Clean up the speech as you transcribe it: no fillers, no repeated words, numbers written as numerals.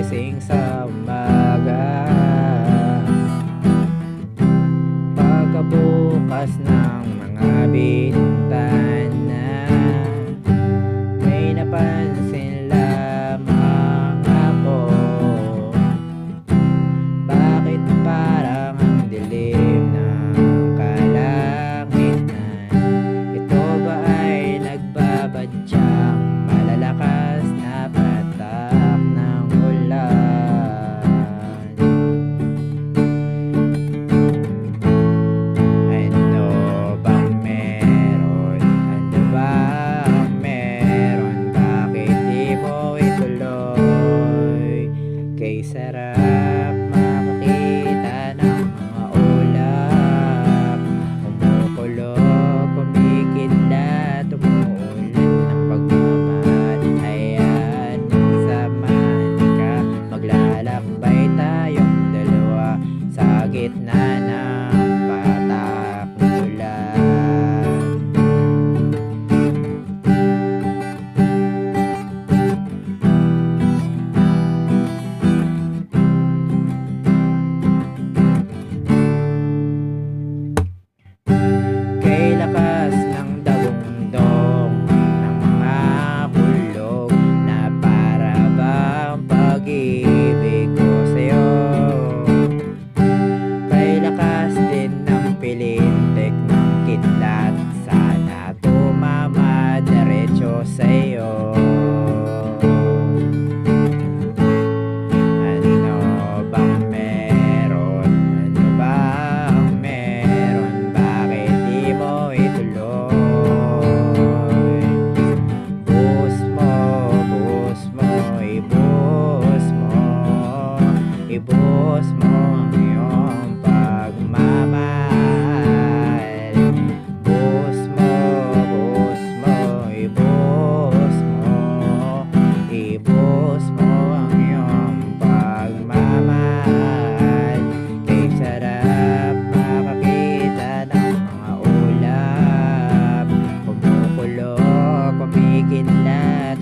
gising sa umaga, pagkabukas ng mga bintana, may napansin lamang ako. Bakit parang ang dilim ng kalangitan? Ito ba ay nagbabadyang malalakas na patak ng ulan? Ano bang meron? Ano bang meron? Bakit di mo ituloy? Kay sarap makakita ng mga ulap, kumukulog, kumikidlat, umuulan ng pagmamahal. Ayan, samahan ka, maglalakbay tayong dalawa sa gitna ng patak ng ulan. Kay lakas ng dagundong ng mga kulog na para bang pag-ibig ko sa'yo. Kay lakas din ng pilintik ng kidlat, sana tumama diretso sa'yo. Ano bang meron? Ano bang meron? Bakit di mo ituloy? Buhos mo, buhos mo, ibuhos mo, ibuhos mo ang iyong pagmamahal. Buhos mo, buhos mo, ibuhos mo, ibuhos mo ang iyong pagmamahal. Kay sarap makakita ng mga ulap, kumukulog, kumikidlat,